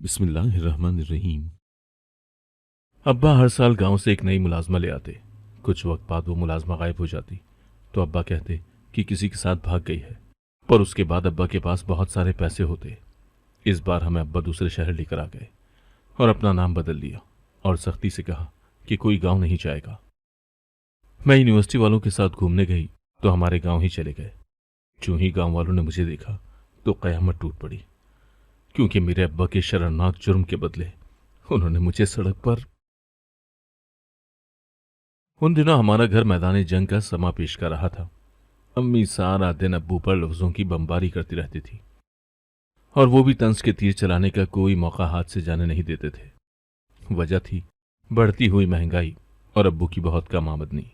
बिस्मिल्लाहिर्रहमानिर्रहीम। अब्बा हर साल गांव से एक नई मुलाजमा ले आते। कुछ वक्त बाद वो मुलाजमा गायब हो जाती तो अब्बा कहते कि किसी के साथ भाग गई है। पर उसके बाद अब्बा के पास बहुत सारे पैसे होते। इस बार हमें अब्बा दूसरे शहर लेकर आ गए और अपना नाम बदल लिया और सख्ती से कहा कि कोई गांव नहीं जाएगा। मैं यूनिवर्सिटी वालों के साथ घूमने गई तो हमारे गांव ही चले गए। जो ही गांव वालों ने मुझे देखा तो कयामत टूट पड़ी, क्योंकि मेरे अब्बा के शर्मनाक जुर्म के बदले उन्होंने मुझे सड़क पर। उन दिनों हमारा घर मैदान जंग का समा पेश कर रहा था। अम्मी सारा दिन अब्बू पर लफ्जों की बमबारी करती रहती थी और वो भी तंज के तीर चलाने का कोई मौका हाथ से जाने नहीं देते थे। वजह थी बढ़ती हुई महंगाई और अब्बू की बहुत कम आमदनी।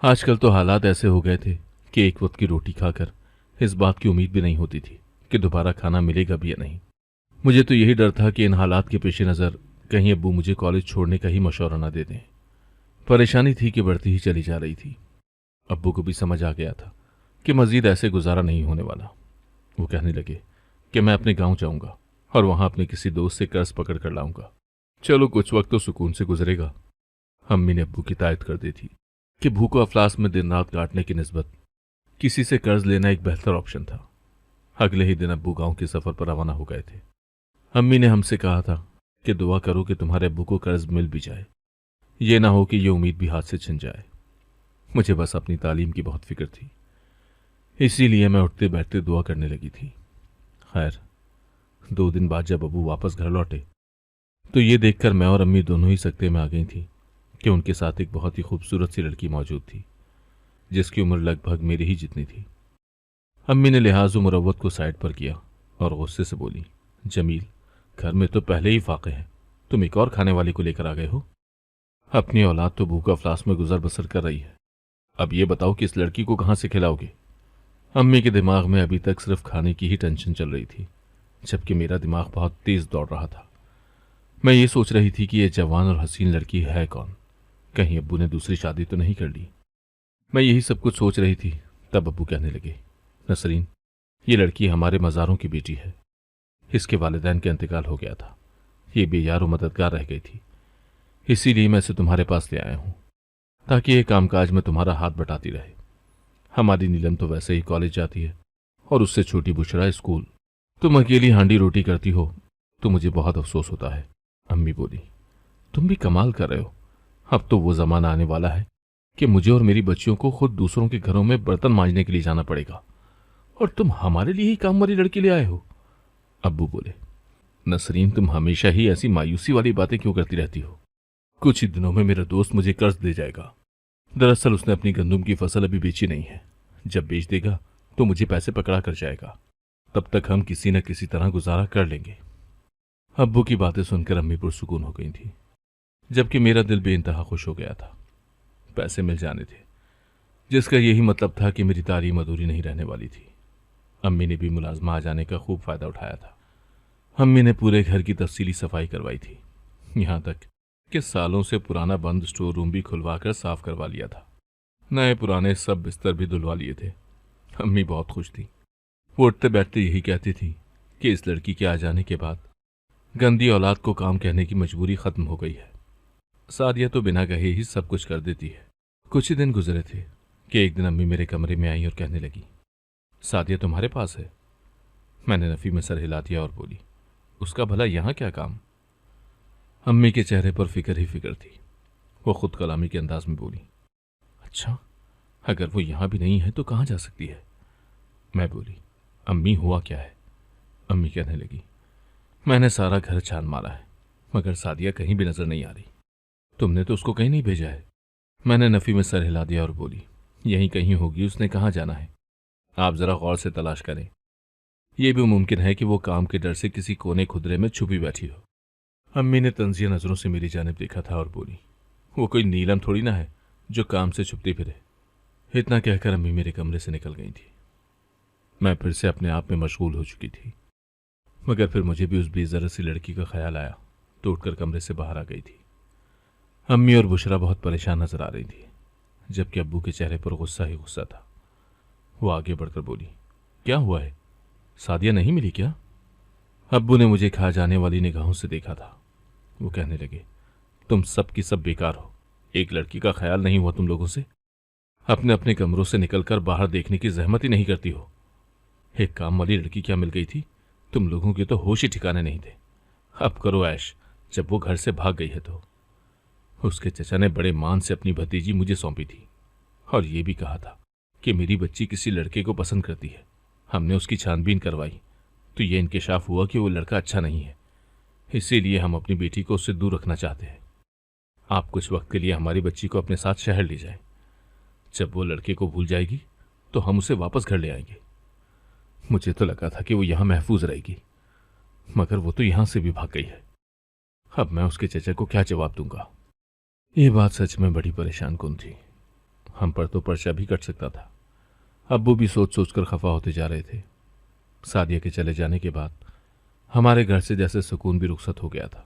आजकल तो हालात ऐसे हो गए थे कि एक वक्त की रोटी खाकर इस बात की उम्मीद भी नहीं होती थी कि दोबारा खाना मिलेगा भी या नहीं। मुझे तो यही डर था कि इन हालात के पेश नज़र कहीं अब्बू मुझे कॉलेज छोड़ने का ही मशवरा न दे दें। परेशानी थी कि बढ़ती ही चली जा रही थी। अब्बू को भी समझ आ गया था कि मजीद ऐसे गुजारा नहीं होने वाला। वो कहने लगे कि मैं अपने गांव जाऊंगा और वहां अपने किसी दोस्त से कर्ज पकड़ कर लाऊंगा। चलो कुछ वक्त तो सुकून से गुजरेगा। अम्मी ने अब्बू की तायद कर दी थी कि भूखो अफलास में दिन रात काटने की निस्बत किसी से कर्ज लेना एक बेहतर ऑप्शन था। अगले ही दिन अब्बू गांव के सफर पर रवाना हो गए थे। अम्मी ने हमसे कहा था कि दुआ करो कि तुम्हारे अब्बू को कर्ज मिल भी जाए, ये ना हो कि ये उम्मीद भी हाथ से छिन जाए। मुझे बस अपनी तालीम की बहुत फिक्र थी, इसीलिए मैं उठते बैठते दुआ करने लगी थी। खैर 2 दिन बाद जब अब्बू वापस घर लौटे तो ये देखकर मैं और अम्मी दोनों ही सकते में आ गई थी कि उनके साथ एक बहुत ही खूबसूरत सी लड़की मौजूद थी, जिसकी उम्र लगभग मेरी ही जितनी थी। अम्मी ने लिहाज मुरव्वत को साइड पर किया और गुस्से से बोली, जमील, घर में तो पहले ही फाके हैं, तुम एक और खाने वाली को लेकर आ गए हो। अपनी औलाद तो भूखा अफलास में गुजर बसर कर रही है, अब ये बताओ कि इस लड़की को कहां से खिलाओगे। अम्मी के दिमाग में अभी तक सिर्फ खाने की ही टेंशन चल रही थी, जबकि मेरा दिमाग बहुत तेज दौड़ रहा था। मैं ये सोच रही थी कि यह जवान और हसीन लड़की है कौन, कहीं अब्बू ने दूसरी शादी तो नहीं कर ली। मैं यही सब कुछ सोच रही थी तब अब्बू कहने लगे, नसरीन, ये लड़की हमारे मज़ारों की बेटी है। इसके वालिदैन का इंतकाल हो गया था, ये बेयार और मददगार रह गई थी, इसीलिए मैं इसे तुम्हारे पास ले आया हूं ताकि ये कामकाज में तुम्हारा हाथ बटाती रहे। हमारी नीलम तो वैसे ही कॉलेज जाती है और उससे छोटी बुशरा स्कूल। तुम अकेली हांडी रोटी करती हो तो मुझे बहुत अफसोस होता है। अम्मी बोली, तुम भी कमाल कर रहे हो। अब तो वो जमाना आने वाला है कि मुझे और मेरी बच्चियों को खुद दूसरों के घरों में बर्तन मांजने के लिए जाना पड़ेगा, और तुम हमारे लिए ही काम वाली लड़की ले आए हो। अब्बू बोले, नसरीन, तुम हमेशा ही ऐसी मायूसी वाली बातें क्यों करती रहती हो। कुछ ही दिनों में मेरा दोस्त मुझे कर्ज दे जाएगा। दरअसल उसने अपनी गंदुम की फसल अभी बेची नहीं है, जब बेच देगा तो मुझे पैसे पकड़ा कर जाएगा। तब तक हम किसी न किसी तरह गुजारा कर लेंगे। अब्बू की बातें सुनकर अम्मी पुरसुकून हो गई थी, जबकि मेरा दिल बेइंतहा खुश हो गया था। पैसे मिल जाने थे, जिसका यही मतलब था कि मेरी तालीम अधूरी नहीं रहने वाली थी। अम्मी ने भी मुलाजमा आ जाने का खूब फायदा उठाया था। अम्मी ने पूरे घर की तफसीली सफाई करवाई थी, यहां तक कि सालों से पुराना बंद स्टोर रूम भी खुलवाकर साफ करवा लिया था। नए पुराने सब बिस्तर भी धुलवा लिए थे। अम्मी बहुत खुश थी। वो उठते बैठते यही कहती थी कि इस लड़की के आ जाने के बाद गंदी औलाद को काम कहने की मजबूरी खत्म हो गई है। सादिया तो बिना कहे ही सब कुछ कर देती है। कुछ ही दिन गुजरे थे कि एक दिन अम्मी मेरे कमरे में आई और कहने लगी, सादिया तुम्हारे पास है। मैंने नफी में सर हिला दिया और बोली, उसका भला यहां क्या काम। अम्मी के चेहरे पर फिक्र ही फिक्र थी। वो खुद कलामी के अंदाज में बोली, अच्छा, अगर वो यहां भी नहीं है तो कहां जा सकती है। मैं बोली, अम्मी हुआ क्या है। अम्मी कहने लगी, मैंने सारा घर छान मारा है मगर सादिया कहीं भी नजर नहीं आ रही। तुमने तो उसको कहीं नहीं भेजा है। मैंने नफी में सर हिला दिया और बोली, यहीं कहीं होगी, उसने कहाँ जाना है। आप जरा गौर से तलाश करें, यह भी मुमकिन है कि वो काम के डर से किसी कोने खुदरे में छुपी बैठी हो। अम्मी ने तंजिया नजरों से मेरी जानिब देखा था और बोली, वो कोई नीलम थोड़ी ना है जो काम से छुपती फिरे। इतना कहकर अम्मी मेरे कमरे से निकल गई थी। मैं फिर से अपने आप में मशगूल हो चुकी थी, मगर फिर मुझे भी उस बेज़रत सी लड़की का ख्याल आया तो उठकर कमरे से बाहर आ गई थी। अम्मी और बुशरा बहुत परेशान नजर आ रही थी, जबकि अब्बू के चेहरे पर गुस्सा ही गुस्सा था। वो आगे बढ़कर बोली, क्या हुआ है, सादिया नहीं मिली क्या। अब्बू ने मुझे खा जाने वाली निगाहों से देखा था। वो कहने लगे, तुम सब की सब बेकार हो। एक लड़की का ख्याल नहीं हुआ तुम लोगों से? अपने अपने कमरों से निकलकर बाहर देखने की जहमत ही नहीं करती हो। एक काम वाली लड़की क्या मिल गई थी? तुम लोगों के तो होश ही ठिकाने नहीं थे। अब करो ऐश, जब वो घर से भाग गई है तो। उसके चचा ने बड़े मान से अपनी भतीजी मुझे सौंपी थी और ये भी कहा था कि मेरी बच्ची किसी लड़के को पसंद करती है। हमने उसकी छानबीन करवाई तो ये इंकिशाफ हुआ कि वो लड़का अच्छा नहीं है। इसीलिए हम अपनी बेटी को उससे दूर रखना चाहते हैं। आप कुछ वक्त के लिए हमारी बच्ची को अपने साथ शहर ले जाएं। जब वो लड़के को भूल जाएगी तो हम उसे वापस घर ले आएंगे। मुझे तो लगा था कि वो यहां महफूज रहेगी, मगर वो तो यहां से भी भाग गई है। अब मैं उसके चचा को क्या जवाब दूंगा? ये बात सच में बड़ी परेशान कुन थी। हम पर तो पर्चा भी कट सकता था। अब्बू भी सोच सोचकर खफा होते जा रहे थे। सादिया के चले जाने के बाद हमारे घर से जैसे सुकून भी रुखसत हो गया था।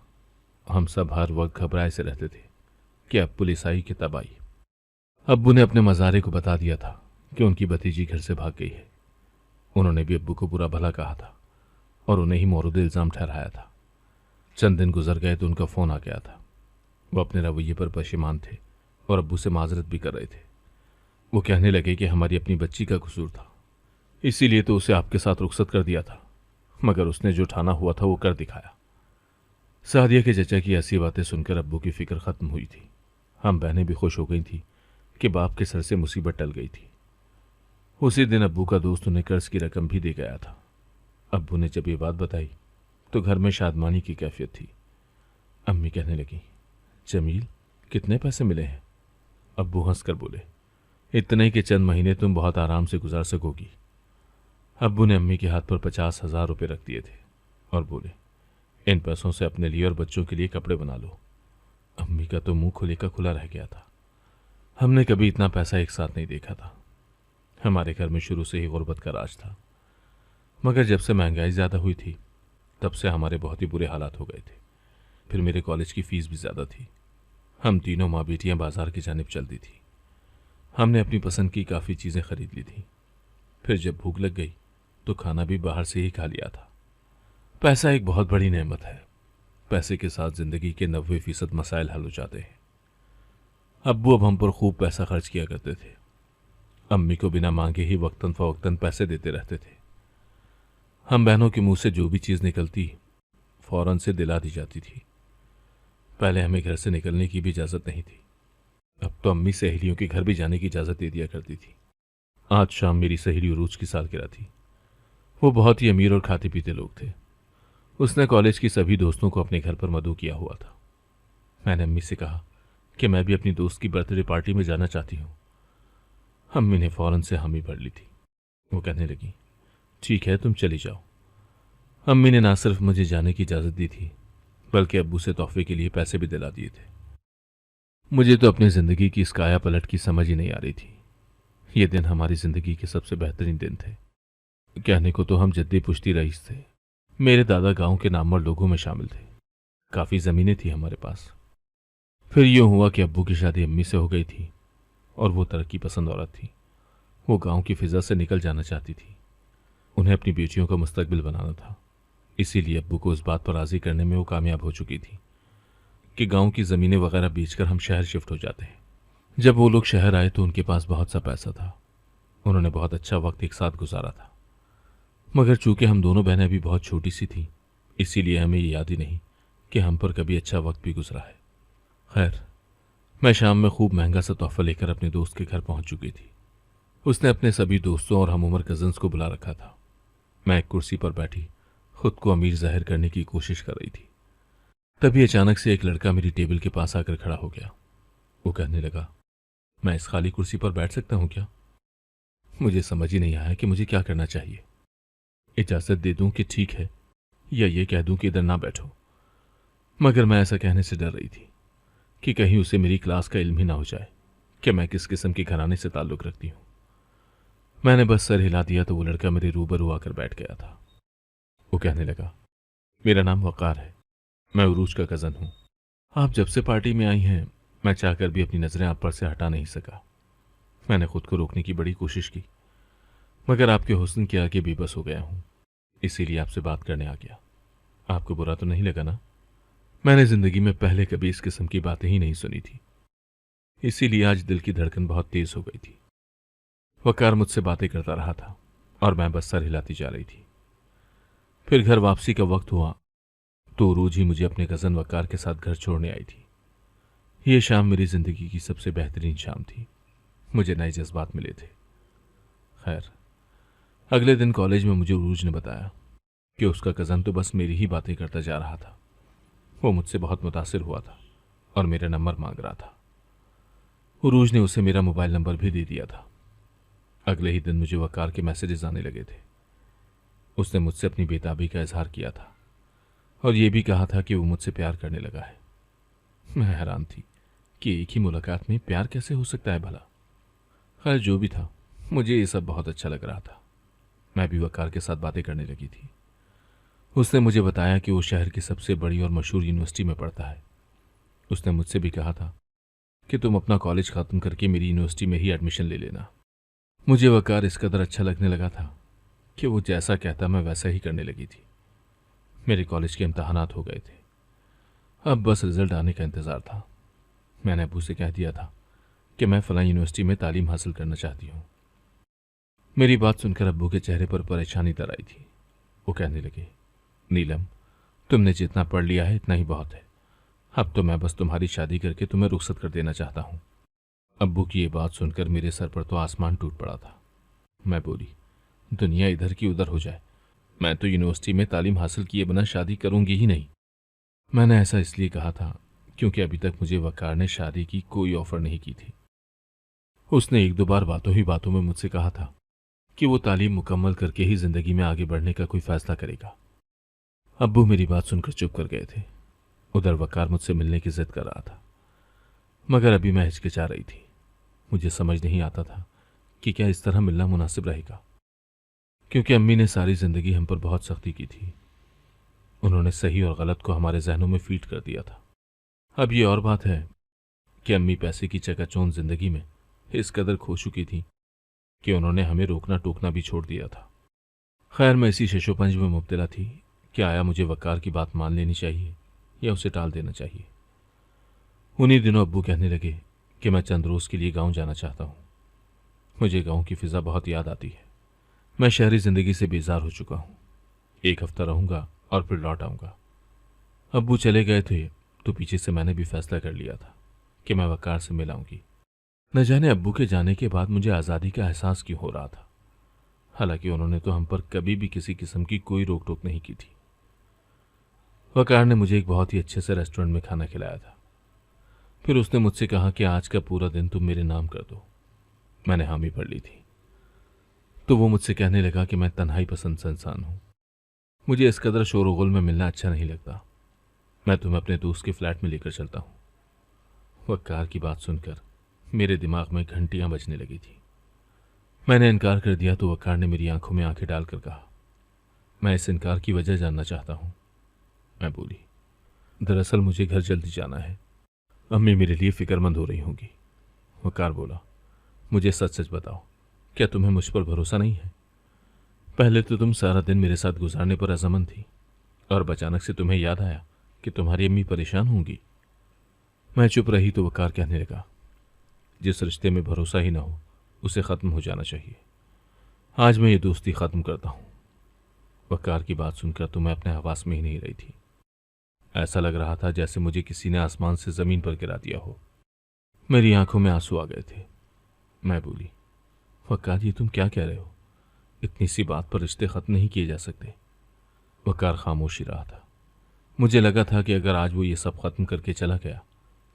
हम सब हर वक्त घबराए से रहते थे कि अब पुलिस आई कि तब आई। अब्बू ने अपने मज़ारे को बता दिया था कि उनकी भतीजी घर से भाग गई है। उन्होंने भी अब्बू को बुरा भला कहा था और उन्हें ही मौरूद इल्ज़ाम ठहराया था। चंद दिन गुजर गए तो उनका फ़ोन आ गया था। वो अपने रवैये पर परेशान थे और अब्बू से माजरत भी कर रहे थे। वो कहने लगे कि हमारी अपनी बच्ची का कसूर था, इसीलिए तो उसे आपके साथ रुखसत कर दिया था, मगर उसने जो ठाना हुआ था वो कर दिखाया। सादिया के चचा की ऐसी बातें सुनकर अब्बू की फिक्र खत्म हुई थी। हम बहनें भी खुश हो गई थी कि बाप के सर से मुसीबत टल गई थी। उसी दिन अब्बू का दोस्त उन्हें कर्ज की रकम भी दे गया था। अब्बू ने जब ये बात बताई तो घर में शादमानी की कैफियत थी। अम्मी कहने लगी, जमील, कितने पैसे मिले हैं? अब्बू हंसकर बोले, इतने के चंद महीने तुम बहुत आराम से गुजार सकोगी। अब्बू ने अम्मी के हाथ पर 50,000 रुपये रख दिए थे और बोले, इन पैसों से अपने लिए और बच्चों के लिए कपड़े बना लो। अम्मी का तो मुंह खुले का खुला रह गया था। हमने कभी इतना पैसा एक साथ नहीं देखा था। हमारे घर में शुरू से ही गुर्बत का राज था, मगर जब से महंगाई ज़्यादा हुई थी तब से हमारे बहुत ही बुरे हालात हो गए थे। फिर मेरे कॉलेज की फ़ीस भी ज़्यादा थी। हम तीनों माँ बेटियाँ बाजार की जानिब चल दी थी। हमने अपनी पसंद की काफ़ी चीज़ें खरीद ली थी। फिर जब भूख लग गई तो खाना भी बाहर से ही खा लिया था। पैसा एक बहुत बड़ी नेमत है। पैसे के साथ ज़िंदगी के 90% मसाइल हल हो जाते हैं। अब्बू अब हम पर खूब पैसा खर्च किया करते थे। अम्मी को बिना मांगे ही वक्तन फ़वक्तन पैसे देते रहते थे। हम बहनों के मुंह से जो भी चीज़ निकलती फौरन से दिला दी जाती थी। पहले हमें घर से निकलने की भी इजाज़त नहीं थी। अब तो अम्मी सहेलियों के घर भी जाने की इजाज़त दे दिया करती थी। आज शाम मेरी सहेली उरूज की सालगिरह थी। वो बहुत ही अमीर और खाते पीते लोग थे। उसने कॉलेज की सभी दोस्तों को अपने घर पर मदऊ किया हुआ था। मैंने अम्मी से कहा कि मैं भी अपनी दोस्त की बर्थडे पार्टी में जाना चाहती हूँ। अम्मी ने फौरन से हामी भर ली थी। वो कहने लगी, ठीक है, तुम चली जाओ। अम्मी ने ना सिर्फ मुझे जाने की इजाज़त दी थी बल्कि अब्बू से तोहफे के लिए पैसे भी दिला दिए थे। मुझे तो अपनी ज़िंदगी की इस काया पलट की समझ ही नहीं आ रही थी। ये दिन हमारी ज़िंदगी के सबसे बेहतरीन दिन थे। कहने को तो हम जद्दी पुश्ती रईस थे। मेरे दादा गांव के नामवर लोगों में शामिल थे। काफ़ी ज़मीनें थी हमारे पास। फिर यूँ हुआ कि अब्बू की शादी अम्मी से हो गई थी और वो तरक्की पसंद औरत थी। वो गांव की फ़िज़ा से निकल जाना चाहती थी। उन्हें अपनी बेटियों का मुस्तकबिल बनाना था। इसीलिए अब्बू को उस बात पर राज़ी करने में वो कामयाब हो चुकी थी कि गांव की ज़मीनें वगैरह बेचकर हम शहर शिफ्ट हो जाते हैं। जब वो लोग शहर आए तो उनके पास बहुत सा पैसा था। उन्होंने बहुत अच्छा वक्त एक साथ गुजारा था, मगर चूंकि हम दोनों बहनें अभी बहुत छोटी सी थीं, इसीलिए हमें ये याद ही नहीं कि हम पर कभी अच्छा वक्त भी गुजरा है। खैर, मैं शाम में खूब महंगा सा तोहफा लेकर अपने दोस्त के घर पहुंच चुकी थी। उसने अपने सभी दोस्तों और हम उम्र कज़न्स को बुला रखा था। मैं एक कुर्सी पर बैठी खुद को अमीर जाहिर करने की कोशिश कर रही थी। तभी अचानक से एक लड़का मेरी टेबल के पास आकर खड़ा हो गया। वो कहने लगा, मैं इस खाली कुर्सी पर बैठ सकता हूँ क्या? मुझे समझ ही नहीं आया कि मुझे क्या करना चाहिए। इजाज़त दे दूं कि ठीक है, या ये कह दूं कि इधर ना बैठो। मगर मैं ऐसा कहने से डर रही थी कि कहीं उसे मेरी क्लास का इल्म ही ना हो जाए कि मैं किस किस्म के घराने से ताल्लुक़ रखती हूँ। मैंने बस सर हिला दिया तो वो लड़का मेरे रूबरू आकर बैठ गया था। वो कहने लगा, मेरा नाम वक़ार है, मैं उरूज का कज़न हूँ। आप जब से पार्टी में आई हैं, मैं चाहकर भी अपनी नज़रें आप पर से हटा नहीं सका। मैंने खुद को रोकने की बड़ी कोशिश की, मगर आपके हुस्न के आगे बेबस हो गया हूँ, इसीलिए आपसे बात करने आ गया। आपको बुरा तो नहीं लगा ना? मैंने जिंदगी में पहले कभी इस किस्म की बातें ही नहीं सुनी थी, इसीलिए आज दिल की धड़कन बहुत तेज हो गई थी। वकार मुझसे बातें करता रहा था और मैं बस सर हिलाती जा रही थी। फिर घर वापसी का वक्त हुआ तो रोज ही मुझे अपने कजन वकार के साथ घर छोड़ने आई थी। ये शाम मेरी जिंदगी की सबसे बेहतरीन शाम थी। मुझे नए जज्बात मिले थे। खैर, अगले दिन कॉलेज में मुझे उरूज ने बताया कि उसका कजन तो बस मेरी ही बातें करता जा रहा था। वो मुझसे बहुत मुतासिर हुआ था और मेरा नंबर मांग रहा था। उरूज ने उसे मेरा मोबाइल नंबर भी दे दिया था। अगले ही दिन मुझे वकार के मैसेजेस आने लगे थे। उसने मुझसे अपनी बेताबी का इजहार किया था और यह भी कहा था कि वो मुझसे प्यार करने लगा है। मैं हैरान थी कि एक ही मुलाकात में प्यार कैसे हो सकता है भला। खैर, जो भी था, मुझे ये सब बहुत अच्छा लग रहा था। मैं भी वकार के साथ बातें करने लगी थी। उसने मुझे बताया कि वो शहर की सबसे बड़ी और मशहूर यूनिवर्सिटी में पढ़ता है। उसने मुझसे भी कहा था कि तुम अपना कॉलेज खत्म करके मेरी यूनिवर्सिटी में ही एडमिशन ले लेना। मुझे वकार इस कदर अच्छा लगने लगा था कि वो जैसा कहता मैं वैसा ही करने लगी थी। मेरे कॉलेज के इम्तहानात हो गए थे। अब बस रिजल्ट आने का इंतज़ार था। मैंने अबू से कह दिया था कि मैं फलां यूनिवर्सिटी में तालीम हासिल करना चाहती हूँ। मेरी बात सुनकर अब्बू के चेहरे पर परेशानी तर आई थी। वो कहने लगे, नीलम, तुमने जितना पढ़ लिया है इतना ही बहुत है। अब तो मैं बस तुम्हारी शादी करके तुम्हें रुखसत कर देना चाहता हूँ। अब्बू की ये बात सुनकर मेरे सर पर तो आसमान टूट पड़ा था। मैं बोली, दुनिया इधर की उधर हो जाए, मैं तो यूनिवर्सिटी में तालीम हासिल किए बिना शादी करूंगी ही नहीं। मैंने ऐसा इसलिए कहा था क्योंकि अभी तक मुझे वकार ने शादी की कोई ऑफर नहीं की थी। उसने एक दो बार बातों ही बातों में मुझसे कहा था कि वो तालीम मुकम्मल करके ही जिंदगी में आगे बढ़ने का कोई फैसला करेगा। अब्बू मेरी बात सुनकर चुप कर गए थे। उधर वकार मुझसे मिलने की जिद कर रहा था, मगर अभी मैं हिचकिचा रही थी। मुझे समझ नहीं आता था कि क्या इस तरह मिलना मुनासिब रहेगा, क्योंकि अम्मी ने सारी जिंदगी हम पर बहुत सख्ती की थी। उन्होंने सही और गलत को हमारे जहनों में फीड कर दिया था। अब ये और बात है कि अम्मी पैसे की चकाचौंध जिंदगी में इस कदर खो चुकी थी कि उन्होंने हमें रोकना टोकना भी छोड़ दिया था। खैर, मैं इसी शशोपंज में मुब्तला थी कि आया मुझे वकार की बात मान लेनी चाहिए या उसे टाल देना चाहिए। उन्हीं दिनों अब्बू कहने लगे कि मैं चंद रोज के लिए गांव जाना चाहता हूँ। मुझे गांव की फिजा बहुत याद आती है। मैं शहरी जिंदगी से बेजार हो चुका हूँ। एक हफ्ता रहूंगा और फिर लौट आऊंगा। अब्बू चले गए थे तो पीछे से मैंने भी फैसला कर लिया था कि मैं वकार से मिलाऊंगी। न जाने अब्बू के जाने के बाद मुझे आज़ादी का एहसास क्यों हो रहा था। हालांकि उन्होंने तो हम पर कभी भी किसी किस्म की कोई रोक टोक नहीं की थी। वकार ने मुझे एक बहुत ही अच्छे से रेस्टोरेंट में खाना खिलाया था। फिर उसने मुझसे कहा कि आज का पूरा दिन तुम मेरे नाम कर दो। मैंने हामी भर ली थी। तो वो मुझसे कहने लगा कि मैं तन्हाई पसंद इंसान हूं। मुझे इस कदर शोरगुल में मिलना अच्छा नहीं लगता। मैं तुम्हें अपने दोस्त के फ्लैट में लेकर चलता हूं। वकार की बात सुनकर मेरे दिमाग में घंटियां बजने लगी थी। मैंने इनकार कर दिया तो वकार ने मेरी आंखों में आंखें डालकर कहा, मैं इस इनकार की वजह जानना चाहता हूं। मैं बोली, दरअसल मुझे घर जल्दी जाना है। अम्मी मेरे लिए फिक्रमंद हो रही होंगी। वकार बोला, मुझे सच सच बताओ, क्या तुम्हें मुझ पर भरोसा नहीं है? पहले तो तुम सारा दिन मेरे साथ गुजारने पर रजामंद थी और अचानक से तुम्हें याद आया कि तुम्हारी अम्मी परेशान होंगी। मैं चुप रही तो वकार कहने लगा, जिस रिश्ते में भरोसा ही ना हो उसे ख़त्म हो जाना चाहिए। आज मैं ये दोस्ती ख़त्म करता हूँ। वकार की बात सुनकर तो मैं अपने हवास में ही नहीं रही थी। ऐसा लग रहा था जैसे मुझे किसी ने आसमान से ज़मीन पर गिरा दिया हो। मेरी आंखों में आंसू आ गए थे। मैं बोली, वकार, ये तुम क्या कह रहे हो? इतनी सी बात पर रिश्ते ख़त्म नहीं किए जा सकते। वकार खामोशी रहा था। मुझे लगा था कि अगर आज वो ये सब ख़त्म करके चला गया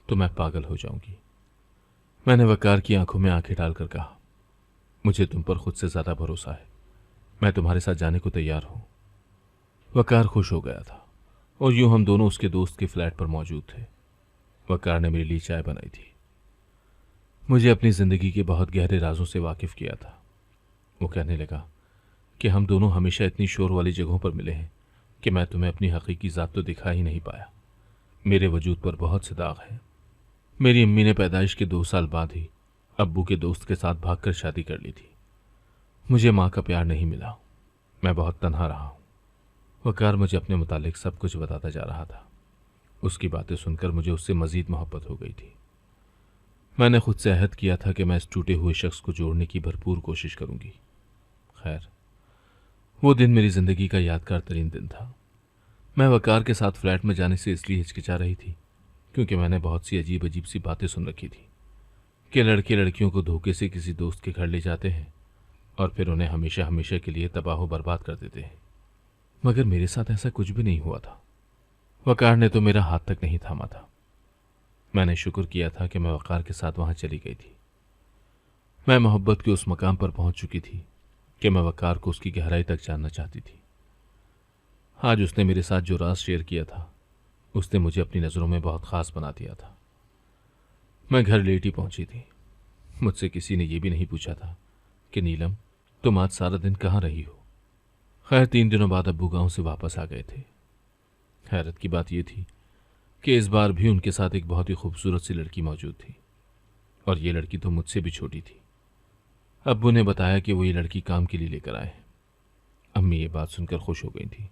तो मैं पागल हो जाऊंगी। मैंने वकार की आंखों में आंखें डालकर कहा, मुझे तुम पर खुद से ज़्यादा भरोसा है। मैं तुम्हारे साथ जाने को तैयार हूं। वकार खुश हो गया था और यूं हम दोनों उसके दोस्त के फ्लैट पर मौजूद थे। वकार ने मेरे लिए चाय बनाई थी। मुझे अपनी ज़िंदगी के बहुत गहरे राजों से वाकिफ़ किया था। वो कहने लगा कि हम दोनों हमेशा इतनी शोर वाली जगहों पर मिले हैं कि मैं तुम्हें अपनी हकीकी ज़ात तो दिखा ही नहीं पाया। मेरे वजूद पर बहुत से दाग हैं। मेरी अम्मी ने पैदाइश के 2 साल बाद ही अब्बू के दोस्त के साथ भागकर शादी कर ली थी। मुझे माँ का प्यार नहीं मिला। मैं बहुत तन्हा रहा हूँ। वकार मुझे अपने मुतालिक सब कुछ बताता जा रहा था। उसकी बातें सुनकर मुझे उससे मजीद मोहब्बत हो गई थी। मैंने खुद से अहद किया था कि मैं इस टूटे हुए शख्स को जोड़ने की भरपूर कोशिश करूंगी। खैर, वो दिन मेरी जिंदगी का यादगार तरीन दिन था। मैं वकार के साथ फ्लैट में जाने से इसलिए हिचकिचा रही थी क्योंकि मैंने बहुत सी अजीब अजीब सी बातें सुन रखी थी कि लड़के लड़कियों को धोखे से किसी दोस्त के घर ले जाते हैं और फिर उन्हें हमेशा हमेशा के लिए तबाह बर्बाद कर देते हैं। मगर मेरे साथ ऐसा कुछ भी नहीं हुआ था। वकार ने तो मेरा हाथ तक नहीं थामा था। मैंने शुक्र किया था कि मैं वकार के साथ वहां चली गई थी। मैं मोहब्बत के उस मकाम पर पहुंच चुकी थी कि मैं वकार को उसकी गहराई तक जानना चाहती थी। आज उसने मेरे साथ जो राज शेयर किया था उसने मुझे अपनी नज़रों में बहुत ख़ास बना दिया था। मैं घर लेट ही पहुंची थी। मुझसे किसी ने यह भी नहीं पूछा था कि नीलम, तुम आज सारा दिन कहाँ रही हो। खैर, 3 दिनों बाद अब्बू गांव से वापस आ गए थे। हैरत की बात यह थी कि इस बार भी उनके साथ एक बहुत ही खूबसूरत सी लड़की मौजूद थी और ये लड़की तो मुझसे भी छोटी थी। अब्बू ने बताया कि वो ये लड़की काम के लिए लेकर आए हैं। अम्मी ये बात सुनकर खुश हो गई थी।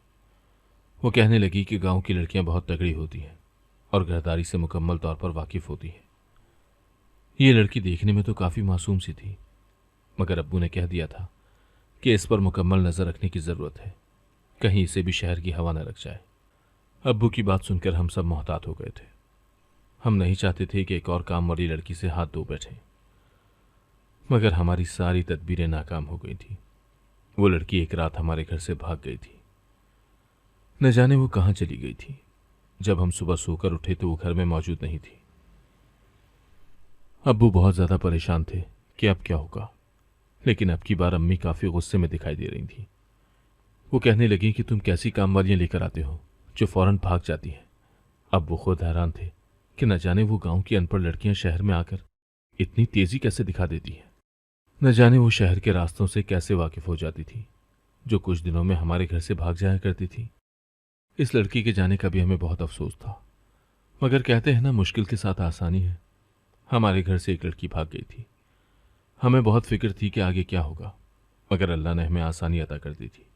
वो कहने लगी कि गांव की लड़कियां बहुत तगड़ी होती हैं और घरदारी से मुकम्मल तौर पर वाकिफ होती हैं। ये लड़की देखने में तो काफ़ी मासूम सी थी, मगर अब्बू ने कह दिया था कि इस पर मुकम्मल नज़र रखने की ज़रूरत है, कहीं इसे भी शहर की हवा न लग जाए। अब्बू की बात सुनकर हम सब मोहतात हो गए थे। हम नहीं चाहते थे कि एक और काम वाली लड़की से हाथ धो बैठे, मगर हमारी सारी तदबीरें नाकाम हो गई थी। वो लड़की एक रात हमारे घर से भाग गई थी। न जाने वो कहाँ चली गई थी। जब हम सुबह सोकर उठे तो वो घर में मौजूद नहीं थी। अब्बू बहुत ज़्यादा परेशान थे कि अब क्या होगा, लेकिन अब की बार अम्मी काफ़ी गुस्से में दिखाई दे रही थी। वो कहने लगी कि तुम कैसी काम वालियाँ लेकर आते हो जो फौरन भाग जाती हैं। अब वो खुद हैरान थे कि न जाने वो गांव की अनपढ़ लड़कियां शहर में आकर इतनी तेजी कैसे दिखा देती हैं। न जाने वो शहर के रास्तों से कैसे वाकिफ हो जाती थी जो कुछ दिनों में हमारे घर से भाग जाया करती थी। इस लड़की के जाने का भी हमें बहुत अफसोस था, मगर कहते हैं ना, मुश्किल के साथ आसानी है। हमारे घर से एक लड़की भाग गई थी। हमें बहुत फिक्र थी कि आगे क्या होगा, मगर अल्लाह ने हमें आसानी अता कर दी थी।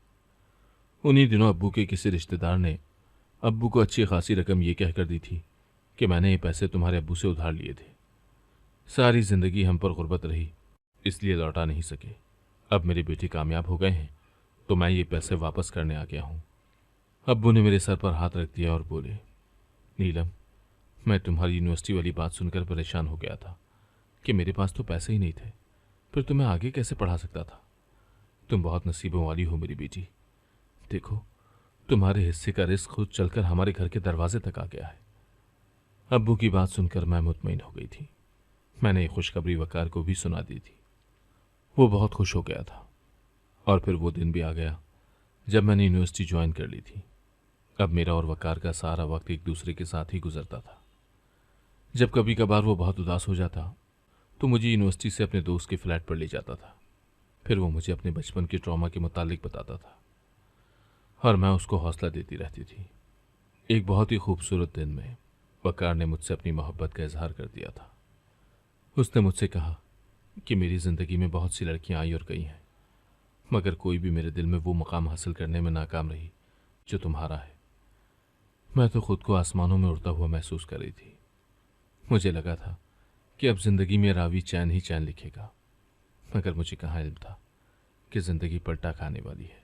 उन्हीं दिनों अब्बू के किसी रिश्तेदार ने अब्बू को अच्छी खासी रकम ये कहकर दी थी कि मैंने ये पैसे तुम्हारे अब्बू से उधार लिए थे। सारी जिंदगी हम पर गुर्बत रही, इसलिए लौटा नहीं सके। अब मेरे बेटे कामयाब हो गए हैं तो मैं ये पैसे वापस करने आ गया हूँ। अब्बू ने मेरे सर पर हाथ रख दिया और बोले, नीलम, मैं तुम्हारी यूनिवर्सिटी वाली बात सुनकर परेशान हो गया था कि मेरे पास तो पैसे ही नहीं थे, फिर तुम्हें आगे कैसे पढ़ा सकता था। तुम बहुत नसीबों वाली हो मेरी बेटी। देखो, तुम्हारे हिस्से का रिस्क खुद चलकर हमारे घर के दरवाजे तक आ गया है। अब्बू की बात सुनकर मैं मुतमईन हो गई थी। मैंने ये खुशखबरी वकार को भी सुना दी थी। वो बहुत खुश हो गया था। और फिर वो दिन भी आ गया जब मैंने यूनिवर्सिटी ज्वाइन कर ली थी। अब मेरा और वकार का सारा वक्त एक दूसरे के साथ ही गुजरता था। जब कभी कभार वो बहुत उदास हो जाता तो मुझे यूनिवर्सिटी से अपने दोस्त के फ्लैट पर ले जाता था। फिर वो मुझे अपने बचपन के ट्रॉमा के मुतालिक बताता था और मैं उसको हौसला देती रहती थी। एक बहुत ही खूबसूरत दिन में वकार ने मुझसे अपनी मोहब्बत का इजहार कर दिया था। उसने मुझसे कहा कि मेरी ज़िंदगी में बहुत सी लड़कियां आई और गई हैं, मगर कोई भी मेरे दिल में वो मुकाम हासिल करने में नाकाम रही जो तुम्हारा है। मैं तो खुद को आसमानों में उड़ता हुआ महसूस कर रही थी। मुझे लगा था कि अब जिंदगी में रावी चैन ही चैन लिखेगा, मगर मुझे कहाँ इल्म था कि जिंदगी पलटा खाने वाली है,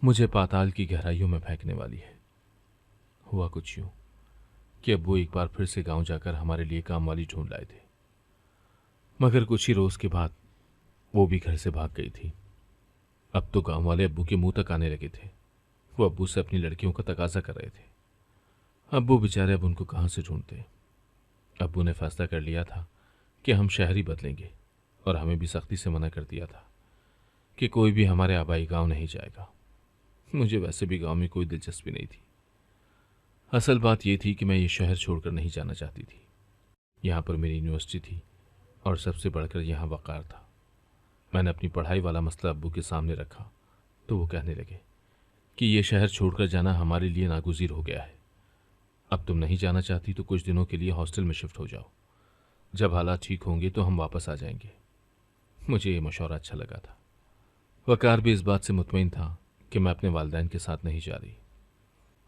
मुझे पाताल की गहराइयों में फेंकने वाली है। हुआ कुछ यूं कि अब वो एक बार फिर से गांव जाकर हमारे लिए काम वाली ढूंढ लाए थे, मगर कुछ ही रोज के बाद वो भी घर से भाग गई थी। अब तो गांव वाले अब्बू के मुंह तक आने लगे थे। वो अब्बू से अपनी लड़कियों का तकाजा कर रहे थे। अब्बू बेचारे अब उनको कहाँ से ढूंढते। अब्बू ने फैसला कर लिया था कि हम शहरी बदलेंगे और हमें भी सख्ती से मना कर दिया था कि कोई भी हमारे आबाई गांव नहीं जाएगा। मुझे वैसे भी गांव में कोई दिलचस्पी नहीं थी। असल बात यह थी कि मैं ये शहर छोड़कर नहीं जाना चाहती थी। यहाँ पर मेरी यूनिवर्सिटी थी और सबसे बढ़कर यहाँ वकार था। मैंने अपनी पढ़ाई वाला मसला अब्बू के सामने रखा तो वो कहने लगे कि ये शहर छोड़कर जाना हमारे लिए नागुज़ीर हो गया है। अब तुम नहीं जाना चाहती तो कुछ दिनों के लिए हॉस्टल में शिफ्ट हो जाओ। जब हालात ठीक होंगे तो हम वापस आ जाएंगे। मुझे ये मशवरा अच्छा लगा था। वकार भी इस बात से मुतमईन था कि मैं अपने वालिदैन के साथ नहीं जा रही।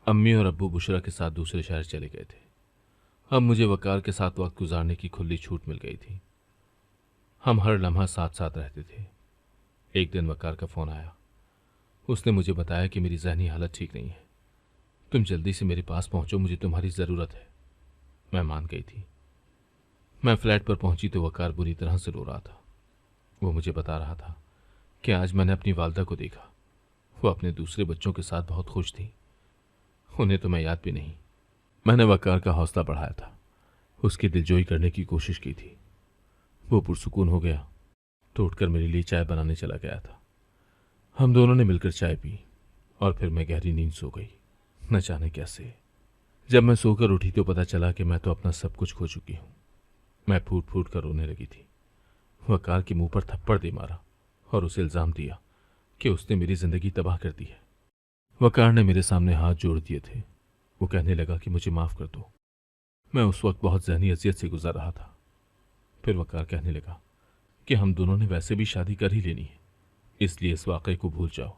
अम्मी और अब्बू बुशरा के साथ दूसरे शहर चले गए थे। अब मुझे वकार के साथ वक्त गुजारने की खुली छूट मिल गई थी। हम हर लम्हा साथ साथ रहते थे। एक दिन वकार का फ़ोन आया। उसने मुझे बताया कि मेरी जहनी हालत ठीक नहीं है, तुम जल्दी से मेरे पास पहुंचो, मुझे तुम्हारी ज़रूरत है। मैं मान गई थी। मैं फ्लैट पर पहुंची तो वकार बुरी तरह से रो रहा था। वो मुझे बता रहा था कि आज मैंने अपनी वालदा को देखा। वो अपने दूसरे बच्चों के साथ बहुत खुश थी। उन्हें तो मैं याद भी नहीं। मैंने वकार का हौसला बढ़ाया था, उसकी दिलजोई करने की कोशिश की थी। वो पुरसुकून हो गया तो उठकर मेरे लिए चाय बनाने चला गया था। हम दोनों ने मिलकर चाय पी और फिर मैं गहरी नींद सो गई। न जाने कैसे जब मैं सोकर उठी तो पता चला कि मैं तो अपना सब कुछ खो चुकी हूं। मैं फूट फूट कर रोने लगी थी। वकार के मुंह पर थप्पड़ दे मारा और उसे इल्जाम दिया कि उसने मेरी जिंदगी तबाह कर दी है। वकार ने मेरे सामने हाथ जोड़ दिए थे। वो कहने लगा कि मुझे माफ कर दो। मैं उस वक्त बहुत जहनी अजियत से गुजर रहा था। फिर वकार कहने लगा कि हम दोनों ने वैसे भी शादी कर ही लेनी है, इसलिए इस वाकई को भूल जाओ।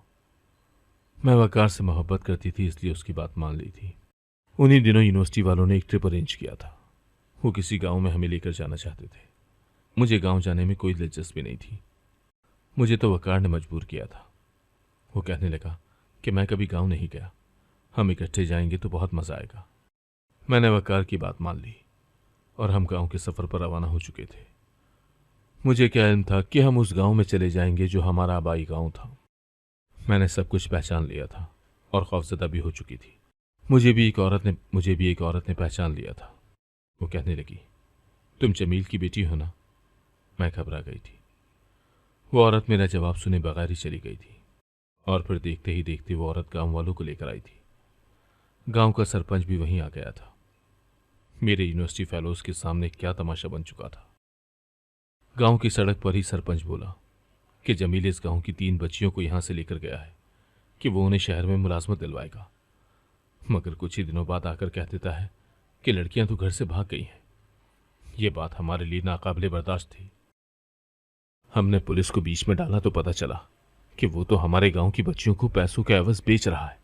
मैं वकार से मोहब्बत करती थी, इसलिए उसकी बात मान ली थी। उन्हीं दिनों यूनिवर्सिटी वालों ने एक ट्रिप अरेंज किया था। वो किसी गांव में हमें लेकर जाना चाहते थे। मुझे गांव जाने में कोई दिलचस्पी नहीं थी। मुझे तो वकार ने मजबूर किया था। वो कहने लगा कि मैं कभी गांव नहीं गया, हम इकट्ठे जाएंगे तो बहुत मजा आएगा। मैंने वकार की बात मान ली और हम गांव के सफर पर रवाना हो चुके थे। मुझे क्या इल्म था कि हम उस गांव में चले जाएंगे जो हमारा आबाई गांव था। मैंने सब कुछ पहचान लिया था और खौफजदा भी हो चुकी थी। मुझे भी एक औरत ने पहचान लिया था। वो कहने लगी, तुम जमील की बेटी हो ना? मैं घबरा गई थी। वो औरत मेरा जवाब सुने बगैर ही चली गई थी और फिर देखते ही देखते वो औरत गांव वालों को लेकर आई थी। गांव का सरपंच भी वहीं आ गया था। मेरे यूनिवर्सिटी फेलोज के सामने क्या तमाशा बन चुका था। गांव की सड़क पर ही सरपंच बोला कि जमील इस गांव की 3 बच्चियों को यहां से लेकर गया है कि वो उन्हें शहर में मुलाजमत दिलवाएगा, मगर कुछ ही दिनों बाद आकर कह देता है कि लड़कियां तो घर से भाग गई हैं। ये बात हमारे लिए नाकाबिले बर्दाश्त थी। हमने पुलिस को बीच में डाला तो पता चला कि वो तो हमारे गांव की बच्चियों को पैसों के एवज बेच रहा है।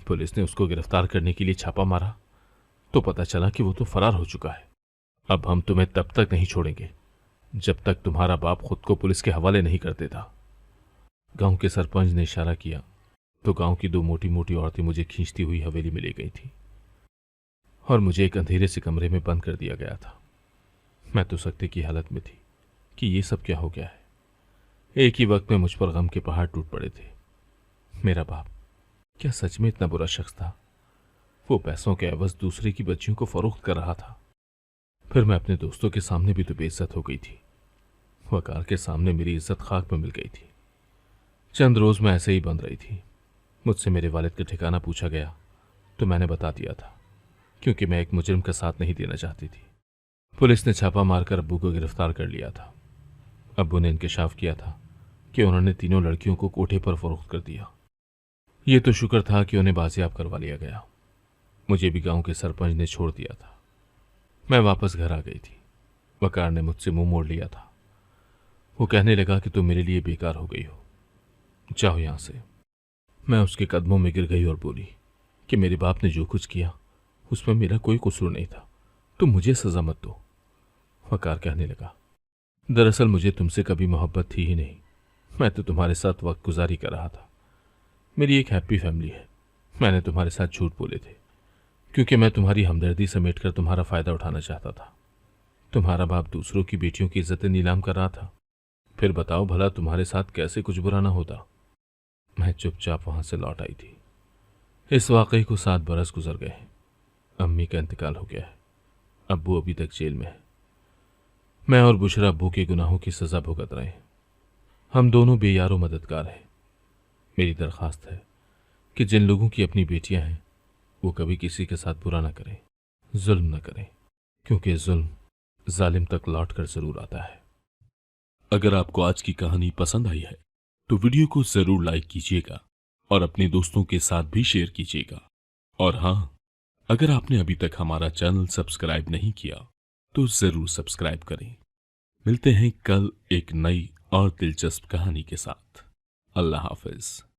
पुलिस ने उसको गिरफ्तार करने के लिए छापा मारा तो पता चला कि वो तो फरार हो चुका है। अब हम तुम्हें तब तक नहीं छोड़ेंगे जब तक तुम्हारा बाप खुद को पुलिस के हवाले नहीं कर देता। गांव के सरपंच ने इशारा किया तो गांव की 2 मोटी मोटी औरतें मुझे खींचती हुई हवेली में ले गई थी और मुझे एक अंधेरे से कमरे में बंद कर दिया गया था। मैं तो सकते की हालत में थी कि ये सब क्या हो गया है। एक ही वक्त में मुझ पर गम के पहाड़ टूट पड़े थे। मेरा बाप क्या सच में इतना बुरा शख्स था? वो पैसों के एवज दूसरे की बच्चियों को फरोख्त कर रहा था। फिर मैं अपने दोस्तों के सामने भी तो बेइज्जत हो गई थी। वकार के सामने मेरी इज्जत खाक में मिल गई थी। चंद रोज मैं ऐसे ही बंद रही थी। मुझसे मेरे वालिद का ठिकाना पूछा गया तो मैंने बता दिया था, क्योंकि मैं एक मुजरिम का साथ नहीं देना चाहती थी। पुलिस ने छापा मारकर अब्बू को गिरफ्तार कर लिया था। अब्बू ने इंकशाफ किया था कि उन्होंने 3 लड़कियों को कोठे पर फरोख्त कर दिया। ये तो शुक्र था कि उन्हें बाजियाब करवा लिया गया। मुझे भी गांव के सरपंच ने छोड़ दिया था। मैं वापस घर आ गई थी। वकार ने मुझसे मुंह मोड़ लिया था। वो कहने लगा कि तुम मेरे लिए बेकार हो गई हो, जाओ यहां से। मैं उसके कदमों में गिर गई और बोली कि मेरे बाप ने जो कुछ किया उसमें मेरा कोई कसूर नहीं था, तुम मुझे सजा मत दो। वकार कहने लगा, दरअसल मुझे तुमसे कभी मोहब्बत थी ही नहीं। मैं तो तुम्हारे साथ वक्त गुजारी कर रहा था। मेरी एक हैप्पी फैमिली है। मैंने तुम्हारे साथ झूठ बोले थे क्योंकि मैं तुम्हारी हमदर्दी समेटकर तुम्हारा फायदा उठाना चाहता था। तुम्हारा बाप दूसरों की बेटियों की इज्जतें नीलाम कर रहा था। फिर बताओ भला तुम्हारे साथ कैसे कुछ बुरा ना होता। मैं चुपचाप वहां से लौट आई थी। इस वाकई को 7 बरस गुजर गए। अम्मी का इंतकाल हो गया है। अब्बू अभी तक जेल में है। मैं और बुशरा अब्बू के गुनाहों की सजा भुगत रहे हैं। हम दोनों बेयारो मददगार हैं। मेरी दरख्वास्त है कि जिन लोगों की अपनी बेटियां हैं वो कभी किसी के साथ बुरा ना करें, जुल्म न करें, क्योंकि जुल्म जालिम तक लौट कर जरूर आता है। अगर आपको आज की कहानी पसंद आई है तो वीडियो को जरूर लाइक कीजिएगा और अपने दोस्तों के साथ भी शेयर कीजिएगा। और हाँ, अगर आपने अभी तक हमारा चैनल सब्सक्राइब नहीं किया तो जरूर सब्सक्राइब करें। मिलते हैं कल एक नई और दिलचस्प कहानी के साथ। अल्लाह हाफिज।